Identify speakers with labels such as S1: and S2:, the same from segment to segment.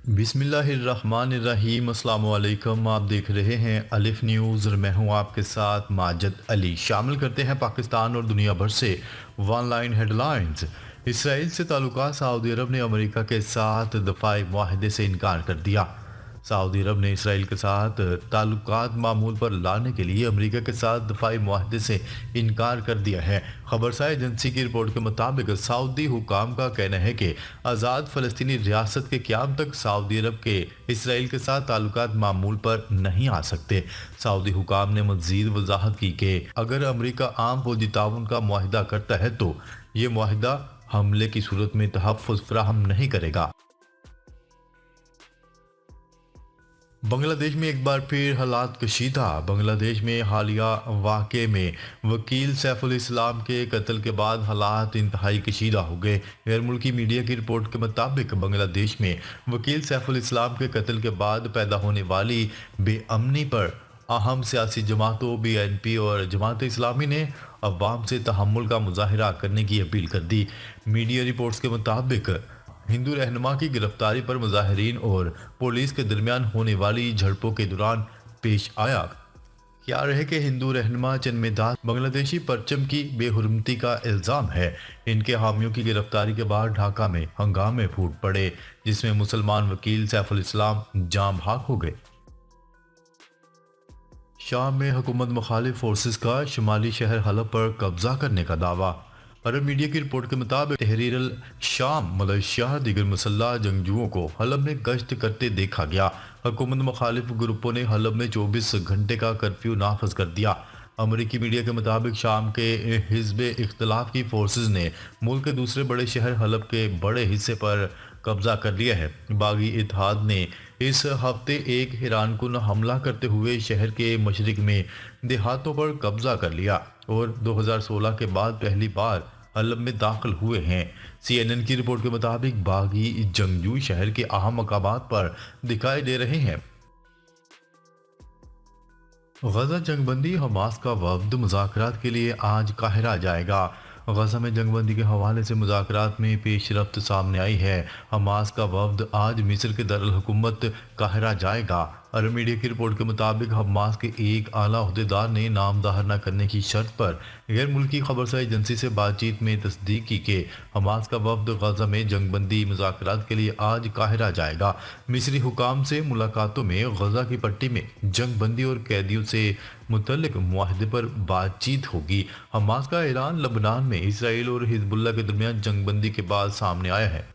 S1: بسم اللہ الرحمن الرحیم۔ السلام علیکم، آپ دیکھ رہے ہیں الف نیوز اور میں ہوں آپ کے ساتھ ماجد علی۔ شامل کرتے ہیں پاکستان اور دنیا بھر سے ون لائن ہیڈ لائنز۔ اسرائیل سے تعلقات، سعودی عرب نے امریکہ کے ساتھ دفاعی معاہدے سے انکار کر دیا۔ سعودی عرب نے اسرائیل کے ساتھ تعلقات معمول پر لانے کے لیے امریکہ کے ساتھ دفاعی معاہدے سے انکار کر دیا ہے۔ خبرساز ایجنسی کی رپورٹ کے مطابق سعودی حکام کا کہنا ہے کہ آزاد فلسطینی ریاست کے قیام تک سعودی عرب کے اسرائیل کے ساتھ تعلقات معمول پر نہیں آ سکتے۔ سعودی حکام نے مزید وضاحت کی کہ اگر امریکہ عام فوجی تعاون کا معاہدہ کرتا ہے تو یہ معاہدہ حملے کی صورت میں تحفظ فراہم نہیں کرے گا۔ بنگلہ دیش میں ایک بار پھر حالات کشیدہ۔ بنگلہ دیش میں حالیہ واقعے میں وکیل سیف الاسلام کے قتل کے بعد حالات انتہائی کشیدہ ہو گئے۔ غیر ملکی میڈیا کی رپورٹ کے مطابق بنگلہ دیش میں وکیل سیف الاسلام کے قتل کے بعد پیدا ہونے والی بے امنی پر اہم سیاسی جماعتوں بی این پی اور جماعت اسلامی نے عوام سے تحمل کا مظاہرہ کرنے کی اپیل کر دی۔ میڈیا رپورٹس کے مطابق ہندو رہنما کی گرفتاری پر مظاہرین اور پولیس کے درمیان ہونے والی جھڑپوں کے دوران پیش آیا۔ کیا رہے کہ ہندو رہنما چنمے داس بنگلہ دیشی پرچم کی بے حرمتی کا الزام ہے۔ ان کے حامیوں کی گرفتاری کے بعد ڈھاکہ میں ہنگامے پھوٹ پڑے، جس میں مسلمان وکیل سیف الاسلام جاں بحق ہو گئے۔ شام میں حکومت مخالف فورسز کا شمالی شہر حلب پر قبضہ کرنے کا دعویٰ۔ عرب میڈیا کی رپورٹ کے مطابق تحریر الشام ملیشیا دیگر مسلح جنگجوؤں کو حلب میں گشت کرتے دیکھا گیا۔ حکومت مخالف گروپوں نے حلب میں 24 گھنٹے کا کرفیو نافذ کر دیا۔ امریکی میڈیا کے مطابق شام کے حزب اختلاف کی فورسز نے ملک کے دوسرے بڑے شہر حلب کے بڑے حصے پر قبضہ کر لیا ہے۔ باغی اتحاد نے اس ہفتے ایک حیران کن حملہ کرتے ہوئے شہر کے مشرق میں دیہاتوں پر قبضہ کر لیا اور 2016 کے بعد پہلی بار حلب میں داخل ہوئے ہیں۔ سی این این کی رپورٹ کے مطابق باغی جنگجو شہر کے اہم مقامات پر دکھائی دے رہے ہیں۔ غزہ جنگ بندی، حماس کا وفد مذاکرات کے لیے آج قاہرہ جائے گا۔ غزہ میں جنگ بندی کے حوالے سے مذاکرات میں پیش رفت سامنے آئی ہے۔ حماس کا وفد آج مصر کے دارالحکومت قاہرہ جائے گا۔ عرب میڈیا کی رپورٹ کے مطابق حماس کے ایک اعلیٰ عہدیدار نے نام ظاہر نہ کرنے کی شرط پر غیر ملکی خبرساز ایجنسی سے بات چیت میں تصدیق کی کہ حماس کا وفد غزہ میں جنگ بندی مذاکرات کے لیے آج قاہرہ جائے گا۔ مصری حکام سے ملاقاتوں میں غزہ کی پٹی میں جنگ بندی اور قیدیوں سے متعلق معاہدے پر بات چیت ہوگی۔ حماس کا اعلان لبنان میں اسرائیل اور حزب اللہ کے درمیان جنگ بندی کے بعد سامنے آیا ہے۔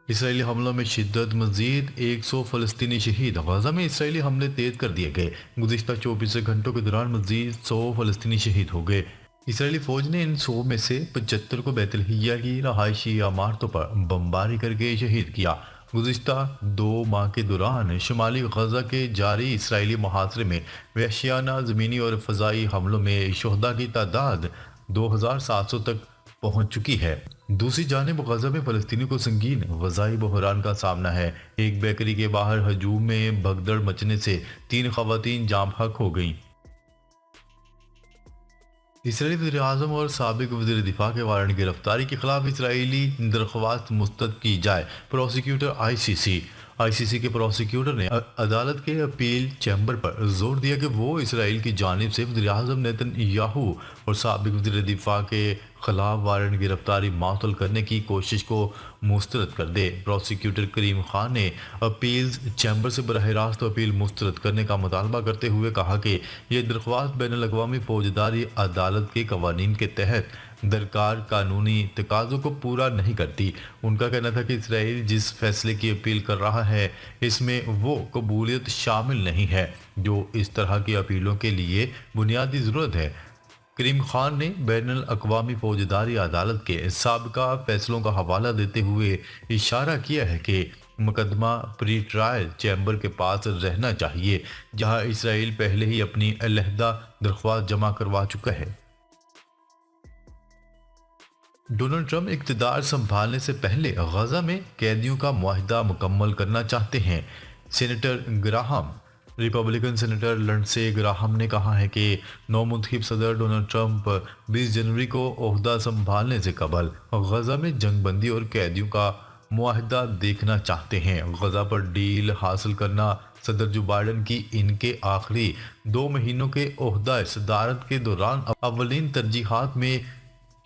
S1: اسرائیلی حملوں میں شدت، مزید 100 فلسطینی شہید۔ غزہ میں اسرائیلی حملے تیز کر دیے گئے۔ گزشتہ 24 گھنٹوں کے دوران مزید 100 فلسطینی شہید ہو گئے۔ اسرائیلی فوج نے ان 100 میں سے 75 کو بیت لحیہ کی رہائشی عمارتوں پر بمباری کر کے شہید کیا۔ گزشتہ 2 ماہ کے دوران شمالی غزہ کے جاری اسرائیلی محاصرے میں وحشیانہ زمینی اور فضائی حملوں میں شہداء کی تعداد 2700 تک پہنچ چکی ہے۔ دوسری جانب غزہ میں فلسطینی کو سنگین غذائی بحران کا سامنا ہے۔ ایک بیکری کے باہر ہجوم میں بھگدڑ مچنے سے 3 خواتین جاں بحق ہو گئیں۔ اسرائیلی وزیراعظم اور سابق وزیر دفاع کے وارنٹ گرفتاری کے خلاف اسرائیلی درخواست مسترد کی جائے۔ پروسیکیوٹر آئی سی سی کے پروسیکیوٹر نے عدالت کے اپیل چیمبر پر زور دیا کہ وہ اسرائیل کی جانب سے وزیراعظم نیتن یاہو اور سابق وزیر دفاع کے خلاف وارنٹ گرفتاری معطل کرنے کی کوشش کو مسترد کر دے۔ پروسیکیوٹر کریم خان نے اپیلز چیمبر سے براہ راست اپیل مسترد کرنے کا مطالبہ کرتے ہوئے کہا کہ یہ درخواست بین الاقوامی فوجداری عدالت کے قوانین کے تحت درکار قانونی تقاضوں کو پورا نہیں کرتی۔ ان کا کہنا تھا کہ اسرائیل جس فیصلے کی اپیل کر رہا ہے اس میں وہ قبولیت شامل نہیں ہے جو اس طرح کی اپیلوں کے لیے بنیادی ضرورت ہے۔ کریم خان نے بین الاقوامی فوجداری عدالت کے سابقہ فیصلوں کا حوالہ دیتے ہوئے اشارہ کیا ہے کہ مقدمہ پری ٹرائل چیمبر کے پاس رہنا چاہیے، جہاں اسرائیل پہلے ہی اپنی علیحدہ درخواست جمع کروا چکا ہے۔ ڈونلڈ ٹرمپ اقتدار سنبھالنے سے پہلے غزہ میں قیدیوں کا معاہدہ مکمل کرنا چاہتے ہیں۔ Senator Graham Republican senator Lindsey Graham نے کہا ہے کہ نو منتخب صدر ڈونلڈ ٹرمپ 20 جنوری کو عہدہ سنبھالنے سے قبل غزہ میں جنگ بندی اور قیدیوں کا معاہدہ دیکھنا چاہتے ہیں۔ غزہ پر ڈیل حاصل کرنا صدر جو بائیڈن کی ان کے آخری 2 مہینوں کے عہدہ صدارت کے دوران اولین ترجیحات میں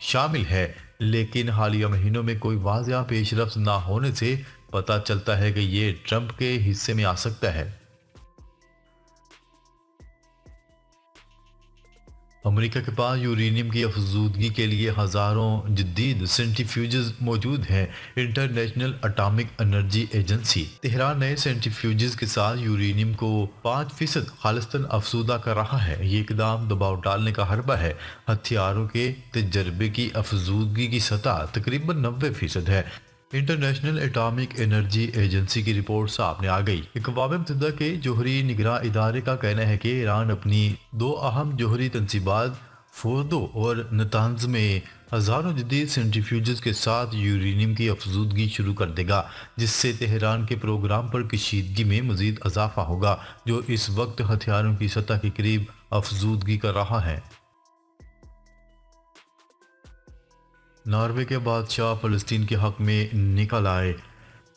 S1: شامل ہے، لیکن حالیہ مہینوں میں کوئی واضح پیش رفت نہ ہونے سے پتہ چلتا ہے کہ یہ ٹرمپ کے حصے میں آ سکتا ہے۔ امریکہ کے پاس یورینیم کی افزودگی کے لیے ہزاروں جدید سینٹریفیوجز موجود ہیں۔ International atomic energy agency Tehran نئے سینٹریفیوجز کے ساتھ یورینیم کو 5% خالصتاً افزودہ کر رہا ہے۔ یہ اقدام دباؤ ڈالنے کا حربہ ہے۔ ہتھیاروں کے تجربے کی افزودگی کی سطح تقریباً 90% ہے۔ انٹرنیشنل اٹامک انرجی ایجنسی کی رپورٹ سامنے آ گئی۔ اقوام متحدہ کے جوہری نگراں ادارے کا کہنا ہے کہ ایران اپنی 2 اہم جوہری تنصیبات فوردو اور نتانز میں ہزاروں جدید سینٹریفیوجز کے ساتھ یورینیم کی افزودگی شروع کر دے گا، جس سے تہران کے پروگرام پر کشیدگی میں مزید اضافہ ہوگا، جو اس وقت ہتھیاروں کی سطح کے قریب افزودگی کر رہا ہے۔ ناروے کے بادشاہ فلسطین کے حق میں نکل آئے۔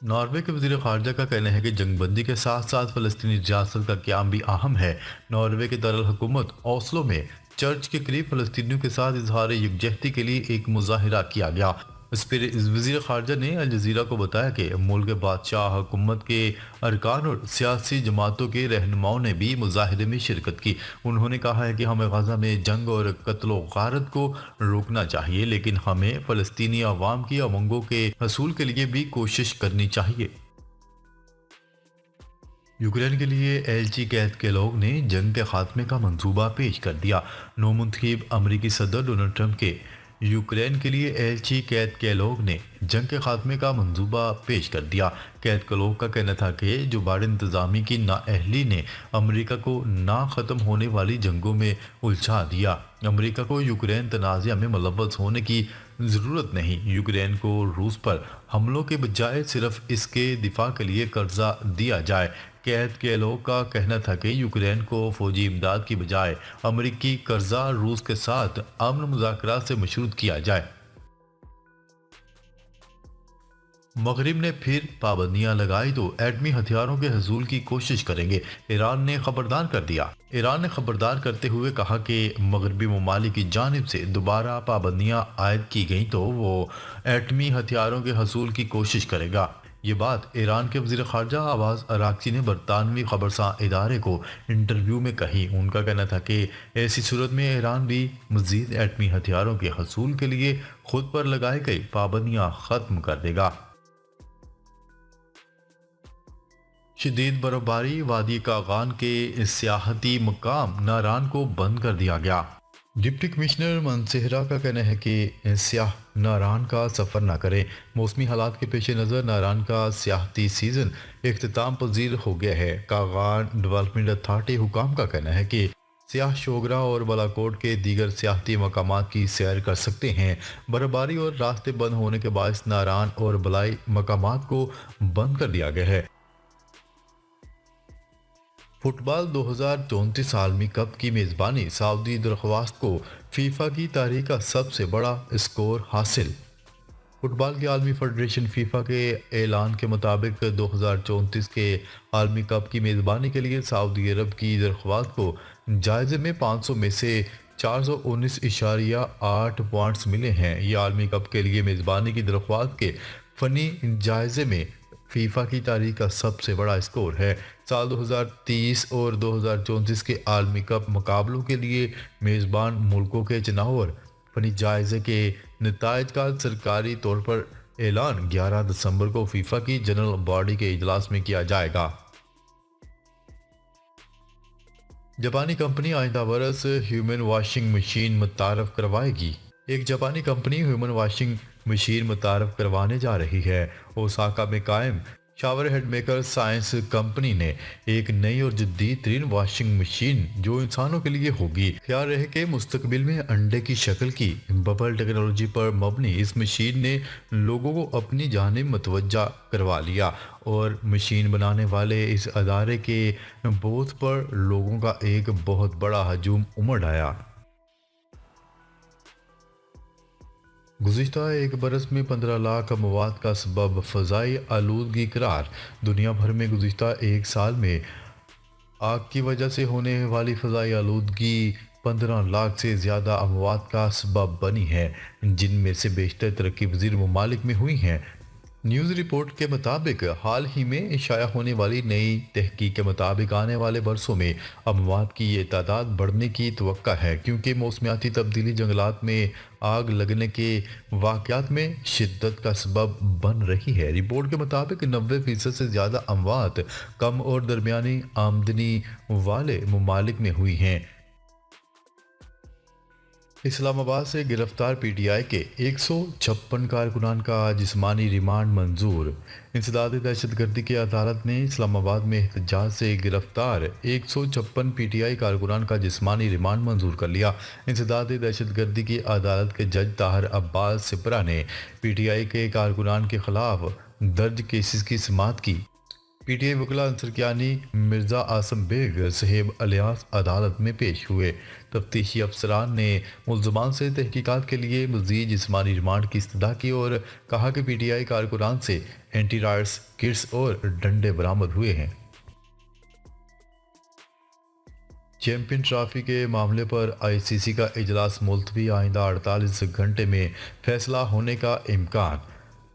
S1: ناروے کے وزیر خارجہ کا کہنا ہے کہ جنگ بندی کے ساتھ ساتھ فلسطینی ریاست کا قیام بھی اہم ہے۔ ناروے کے دارالحکومت اوسلو میں چرچ کے قریب فلسطینیوں کے ساتھ اظہار یکجہتی کے لیے ایک مظاہرہ کیا گیا۔ اس پر وزیر خارجہ نے الجزیرہ کو بتایا کہ ملک کے بادشاہ حکومت کے ارکان اور سیاسی جماعتوں کے رہنماؤں نے بھی مظاہرے میں شرکت کی۔ انہوں نے کہا ہے کہ ہمیں غزہ میں جنگ اور قتل و غارت کو روکنا چاہیے، لیکن ہمیں فلسطینی عوام کی امنگوں کے حصول کے لیے بھی کوشش کرنی چاہیے۔ یوکرین کے لیے ایلچی کیتھ کیلوگ نے جنگ کے خاتمے کا منصوبہ پیش کر دیا۔ نو منتخب امریکی صدر ڈونلڈ ٹرمپ کے یوکرین کے لیے ایلچی کیتھ کیلوگ نے جنگ کے خاتمے کا منصوبہ پیش کر دیا۔ کیتھ کیلوگ کا کہنا تھا کہ جو بائیڈن انتظامیہ کی نااہلی نے امریکہ کو نہ ختم ہونے والی جنگوں میں الجھا دیا۔ امریکہ کو یوکرین تنازع میں ملوث ہونے کی ضرورت نہیں۔ یوکرین کو روس پر حملوں کے بجائے صرف اس کے دفاع کے لیے قرضہ دیا جائے۔ کیتھ کیلوگ کا کہنا تھا کہ یوکرین کو فوجی امداد کی بجائے امریکی قرضہ روس کے ساتھ امن مذاکرات سے مشروط کیا جائے۔ مغرب نے پھر پابندیاں لگائی تو ایٹمی ہتھیاروں کے حصول کی کوشش کریں گے، ایران نے خبردار کر دیا۔ ایران نے خبردار کرتے ہوئے کہا کہ مغربی ممالک کی جانب سے دوبارہ پابندیاں عائد کی گئیں تو وہ ایٹمی ہتھیاروں کے حصول کی کوشش کرے گا۔ یہ بات ایران کے وزیر خارجہ عباس اراغچی نے برطانوی خبرساں ادارے کو انٹرویو میں کہی۔ ان کا کہنا تھا کہ ایسی صورت میں ایران بھی مزید ایٹمی ہتھیاروں کے حصول کے لیے خود پر لگائی گئی پابندیاں ختم کر دے گا۔ شدید برفباری، وادی کاغان کے سیاحتی مقام ناران کو بند کر دیا گیا۔ ڈپٹی کمشنر منصہرہ کا کہنا ہے کہ سیاح ناران کا سفر نہ کریں۔ موسمی حالات کے پیش نظر ناران کا سیاحتی سیزن اختتام پذیر ہو گیا ہے۔ کاغان ڈیولپمنٹ اتھارٹی حکام کا کہنا ہے کہ سیاح شوگرا اور بالاکوٹ کے دیگر سیاحتی مقامات کی سیر کر سکتے ہیں۔ برفباری اور راستے بند ہونے کے باعث ناران اور بالائی مقامات کو بند کر دیا گیا ہے۔ فٹ بال 2034 عالمی کپ کی میزبانی سعودی درخواست کو فیفا کی تاریخ کا سب سے بڑا اسکور حاصل۔ فٹ بال کی عالمی فیڈریشن فیفا کے اعلان کے مطابق 2034 کے عالمی کپ کی میزبانی کے لیے سعودی عرب کی درخواست کو جائزے میں 500 میں سے 419.8 پوائنٹس ملے ہیں۔ یہ عالمی کپ کے لیے میزبانی کی درخواست کے فنی جائزے میں فیفا کی تاریخ کا سب سے بڑا اسکور ہے۔ سال 2030 اور 2034 کے عالمی کپ مقابلوں کے لیے میزبان ملکوں کے چناؤ اور فنی جائزے کے نتائج کا سرکاری طور پر اعلان 11 دسمبر کو فیفا کی جنرل باڈی کے اجلاس میں کیا جائے گا۔ جاپانی کمپنی آئندہ برس ہیومن واشنگ مشین متعارف کروائے گی۔ ایک جاپانی کمپنی ہیومن واشنگ مشین متعارف کروانے جا رہی ہے۔ اوساکا میں قائم shower head maker science company نے ایک نئی اور جدید ترین واشنگ مشین جو انسانوں کے لیے ہوگی۔ خیال رہے کہ مستقبل میں انڈے کی شکل کی ببل ٹیکنالوجی پر مبنی اس مشین نے لوگوں کو اپنی جانب متوجہ کروا لیا اور مشین بنانے والے اس ادارے کے بوتھ پر لوگوں کا ایک بہت بڑا ہجوم امڑ آیا۔ گزشتہ ایک برس میں 15 لاکھ اموات کا سبب فضائی آلودگی قرار۔ دنیا بھر میں گزشتہ ایک سال میں آگ کی وجہ سے ہونے والی فضائی آلودگی 15 لاکھ سے زیادہ اموات کا سبب بنی ہے، جن میں سے بیشتر ترقی پذیر ممالک میں ہوئی ہیں۔ نیوز رپورٹ کے مطابق حال ہی میں شائع ہونے والی نئی تحقیق کے مطابق آنے والے برسوں میں اموات کی یہ تعداد بڑھنے کی توقع ہے، کیونکہ موسمیاتی تبدیلی جنگلات میں آگ لگنے کے واقعات میں شدت کا سبب بن رہی ہے۔ رپورٹ کے مطابق 90% سے زیادہ اموات کم اور درمیانی آمدنی والے ممالک میں ہوئی ہیں۔ اسلام آباد سے گرفتار پی ٹی آئی کے 156 کارکنان کا جسمانی ریمانڈ منظور۔ انسداد دہشت گردی کی عدالت نے اسلام آباد میں احتجاج سے گرفتار 156 پی ٹی آئی کارکنان کا جسمانی ریمانڈ منظور کر لیا۔ انسداد دہشت گردی کی عدالت کے جج طاہر عباس سپرا نے پی ٹی آئی کے کارکنان کے خلاف درج کیسز کی سماعت کی۔ پی ٹی آئی وکلا انصر کیانی، مرزا عاصم بیگ، صہیب الیاس عدالت میں پیش ہوئے۔ تفتیشی افسران نے ملزمان سے تحقیقات کے لیے مزید جسمانی ریمانڈ کی استدعا کی اور کہا کہ پی ٹی آئی کارکنان سے اینٹی رائٹس کٹس اور ڈنڈے برآمد ہوئے ہیں۔ چیمپئن ٹرافی کے معاملے پر آئی سی سی کا اجلاس ملتوی، آئندہ 48 گھنٹے میں فیصلہ ہونے کا امکان۔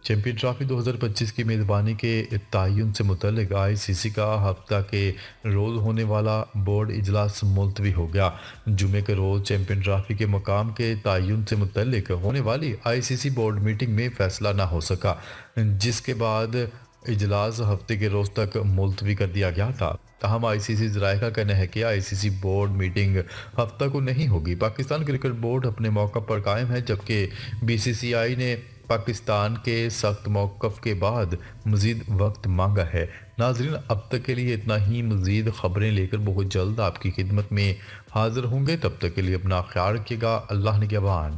S1: چیمپئن ٹرافی 2025 کی میزبانی کے تعین سے متعلق آئی سی سی کا ہفتہ کے روز ہونے والا بورڈ اجلاس ملتوی ہو گیا۔ جمعے کے روز چیمپئن ٹرافی کے مقام کے تعین سے متعلق ہونے والی آئی سی سی بورڈ میٹنگ میں فیصلہ نہ ہو سکا، جس کے بعد اجلاس ہفتے کے روز تک ملتوی کر دیا گیا تھا۔ تاہم آئی سی سی ذرائع کا کہنا ہے کہ آئی سی سی بورڈ میٹنگ ہفتہ کو نہیں ہوگی۔ پاکستان کرکٹ بورڈ اپنے موقف پر قائم ہے، جبکہ بی سی سی آئی نے پاکستان کے سخت موقف کے بعد مزید وقت مانگا ہے۔ ناظرین، اب تک کے لیے اتنا ہی۔ مزید خبریں لے کر بہت جلد آپ کی خدمت میں حاضر ہوں گے۔ تب تک کے لیے اپنا خیال رکھیے گا۔ اللہ نگہبان۔